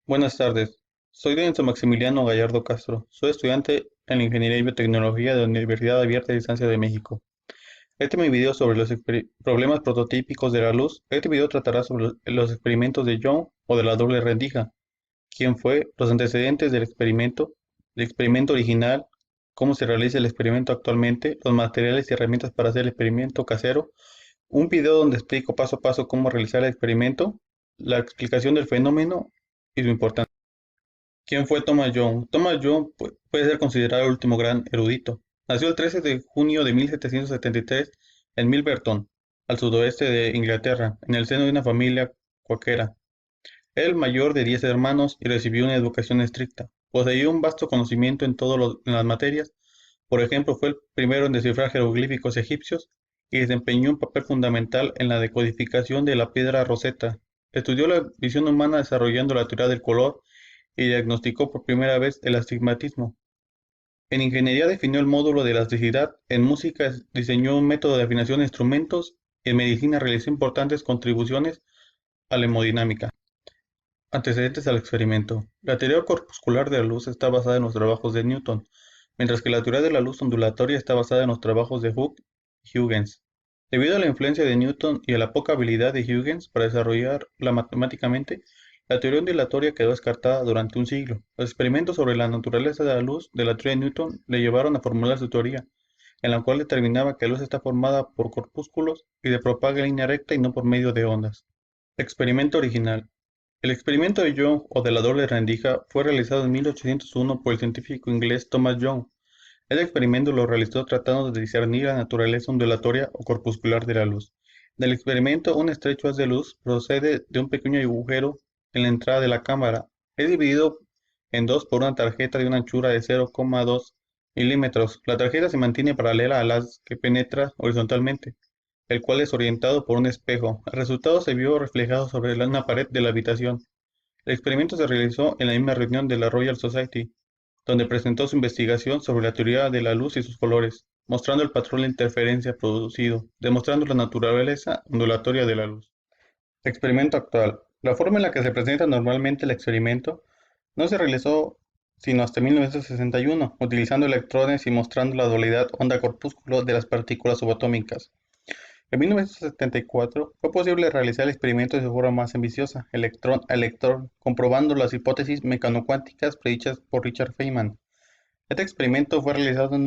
Buenas tardes, soy Denso Maximiliano Gallardo Castro, soy estudiante en la Ingeniería y Biotecnología de la Universidad Abierta a Distancia de México. Este es mi video sobre los problemas prototípicos de la luz. Este video tratará sobre los experimentos de Young o de la doble rendija, quién fue, los antecedentes del experimento, el experimento original, cómo se realiza el experimento actualmente, los materiales y herramientas para hacer el experimento casero, un video donde explico paso a paso cómo realizar el experimento, la explicación del fenómeno y su importancia. ¿Quién fue Thomas Young? Thomas Young puede ser considerado el último gran erudito. Nació el 13 de junio de 1773 en Milverton, al sudoeste de Inglaterra, en el seno de una familia cuáquera. Era el mayor de 10 hermanos y recibió una educación estricta. Poseía un vasto conocimiento en las materias. Por ejemplo, fue el primero en descifrar jeroglíficos egipcios y desempeñó un papel fundamental en la decodificación de la piedra Rosetta. Estudió la visión humana desarrollando la teoría del color y diagnosticó por primera vez el astigmatismo. En ingeniería definió el módulo de elasticidad, en música diseñó un método de afinación de instrumentos y en medicina realizó importantes contribuciones a la hemodinámica. Antecedentes al experimento. La teoría corpuscular de la luz está basada en los trabajos de Newton, mientras que la teoría de la luz ondulatoria está basada en los trabajos de Hooke y Huygens. Debido a la influencia de Newton y a la poca habilidad de Huygens para desarrollarla matemáticamente, la teoría ondulatoria quedó descartada durante un siglo. Los experimentos sobre la naturaleza de la luz de la teoría de Newton le llevaron a formular su teoría, en la cual determinaba que la luz está formada por corpúsculos y se propaga en línea recta y no por medio de ondas. Experimento original. El experimento de Young o de la doble rendija fue realizado en 1801 por el científico inglés Thomas Young. El experimento lo realizó tratando de discernir la naturaleza ondulatoria o corpuscular de la luz. Del experimento, un estrecho haz de luz procede de un pequeño agujero en la entrada de la cámara. Es dividido en dos por una tarjeta de una anchura de 0,2 milímetros. La tarjeta se mantiene paralela al haz que penetra horizontalmente, el cual es orientado por un espejo. El resultado se vio reflejado sobre una pared de la habitación. El experimento se realizó en la misma reunión de la Royal Society, donde presentó su investigación sobre la teoría de la luz y sus colores, mostrando el patrón de interferencia producido, demostrando la naturaleza ondulatoria de la luz. Experimento actual. La forma en la que se presenta normalmente el experimento no se realizó sino hasta 1961, utilizando electrones y mostrando la dualidad onda-corpúsculo de las partículas subatómicas. En 1974 fue posible realizar el experimento de forma más ambiciosa, electrón a electrón, comprobando las hipótesis mecanocuánticas predichas por Richard Feynman. Este experimento fue realizado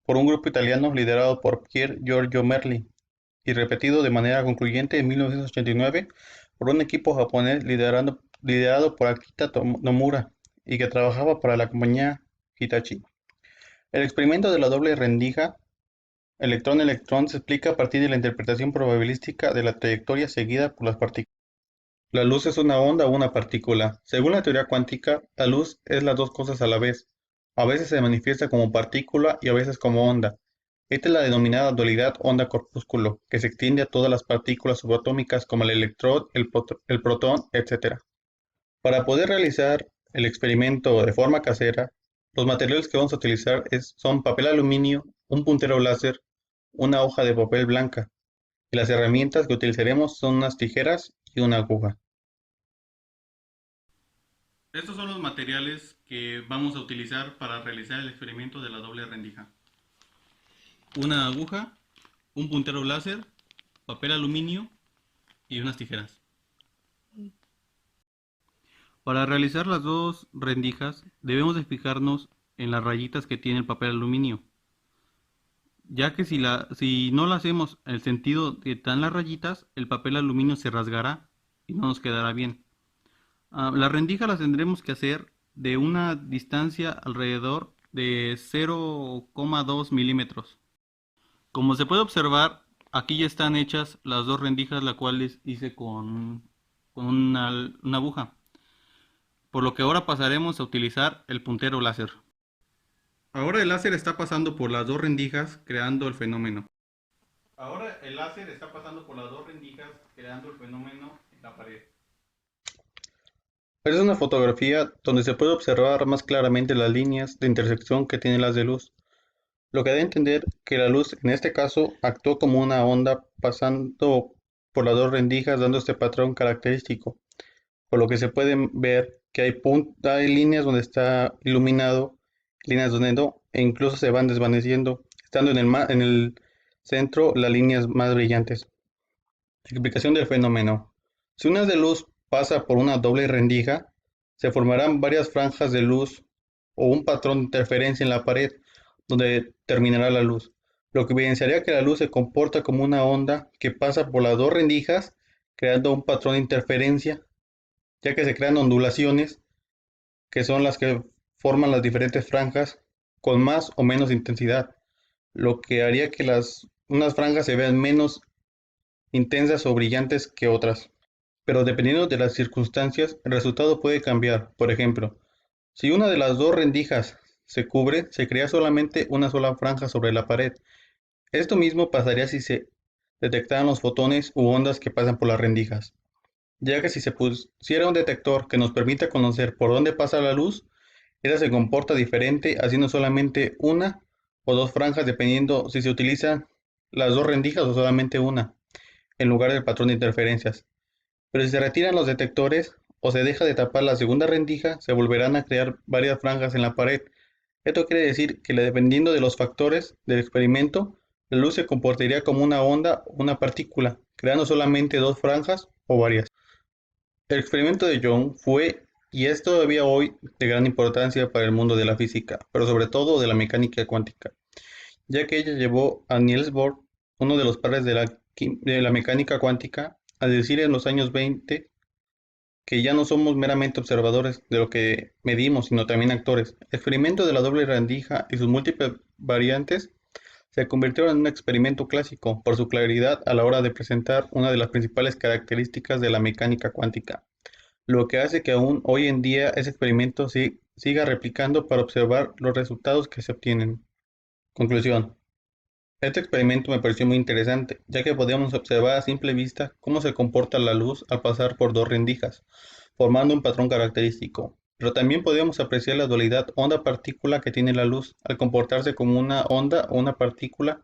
por un grupo italiano liderado por Pier Giorgio Merli y repetido de manera concluyente en 1989 por un equipo japonés liderado por Akita Nomura y que trabajaba para la compañía Hitachi. El experimento de la doble rendija electrón-electrón se explica a partir de la interpretación probabilística de la trayectoria seguida por las partículas. La luz es una onda o una partícula. Según la teoría cuántica, la luz es las dos cosas a la vez. A veces se manifiesta como partícula y a veces como onda. Esta es la denominada dualidad onda-corpúsculo, que se extiende a todas las partículas subatómicas como el electrón, el protón, etc. Para poder realizar el experimento de forma casera, los materiales que vamos a utilizar son papel aluminio, un puntero láser, una hoja de papel blanca, y las herramientas que utilizaremos son unas tijeras y una aguja. Estos son los materiales que vamos a utilizar para realizar el experimento de la doble rendija. Una aguja, un puntero láser, papel aluminio y unas tijeras. Para realizar las dos rendijas debemos de fijarnos en las rayitas que tiene el papel aluminio, ya que si no lo hacemos en el sentido que están las rayitas, el papel aluminio se rasgará y no nos quedará bien. La rendija la tendremos que hacer de una distancia alrededor de 0,2 milímetros. Como se puede observar, aquí ya están hechas las dos rendijas, las cuales hice con una aguja. Por lo que ahora pasaremos a utilizar el puntero láser. Ahora el láser está pasando por las dos rendijas creando el fenómeno. Ahora el láser está pasando por las dos rendijas creando el fenómeno en la pared. Es una fotografía donde se puede observar más claramente las líneas de intersección que tienen las de luz, lo que da a entender que la luz en este caso actuó como una onda pasando por las dos rendijas dando este patrón característico, por lo que se pueden ver que hay líneas donde está iluminado, líneas donde no, e incluso se van desvaneciendo, estando en el centro las líneas más brillantes. Explicación del fenómeno. Si un haz de luz pasa por una doble rendija, se formarán varias franjas de luz o un patrón de interferencia en la pared donde terminará la luz, lo que evidenciaría que la luz se comporta como una onda que pasa por las dos rendijas, creando un patrón de interferencia, ya que se crean ondulaciones que son las que forman las diferentes franjas con más o menos intensidad, lo que haría que unas franjas se vean menos intensas o brillantes que otras. Pero dependiendo de las circunstancias, el resultado puede cambiar. Por ejemplo, si una de las dos rendijas se cubre, se crea solamente una sola franja sobre la pared. Esto mismo pasaría si se detectaran los fotones u ondas que pasan por las rendijas, ya que si se pusiera un detector que nos permita conocer por dónde pasa la luz, esta se comporta diferente haciendo solamente una o dos franjas dependiendo si se utilizan las dos rendijas o solamente una, en lugar del patrón de interferencias. Pero si se retiran los detectores o se deja de tapar la segunda rendija, se volverán a crear varias franjas en la pared. Esto quiere decir que dependiendo de los factores del experimento, la luz se comportaría como una onda o una partícula, creando solamente dos franjas o varias. El experimento de Young fue y es todavía hoy de gran importancia para el mundo de la física, pero sobre todo de la mecánica cuántica, ya que ella llevó a Niels Bohr, uno de los padres de la mecánica cuántica, a decir en los años 20 que ya no somos meramente observadores de lo que medimos, sino también actores. El experimento de la doble rendija y sus múltiples variantes se convirtieron en un experimento clásico por su claridad a la hora de presentar una de las principales características de la mecánica cuántica, lo que hace que aún hoy en día ese experimento siga replicando para observar los resultados que se obtienen. Conclusión. Este experimento me pareció muy interesante, ya que podíamos observar a simple vista cómo se comporta la luz al pasar por dos rendijas, formando un patrón característico. Pero también podíamos apreciar la dualidad onda-partícula que tiene la luz al comportarse como una onda o una partícula,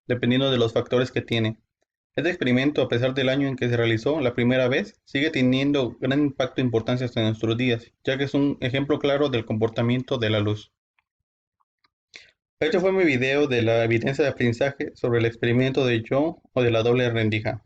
dependiendo de los factores que tiene. Este experimento, a pesar del año en que se realizó la primera vez, sigue teniendo gran impacto e importancia hasta nuestros días, ya que es un ejemplo claro del comportamiento de la luz. Este fue mi video de la evidencia de aprendizaje sobre el experimento de Young o de la doble rendija.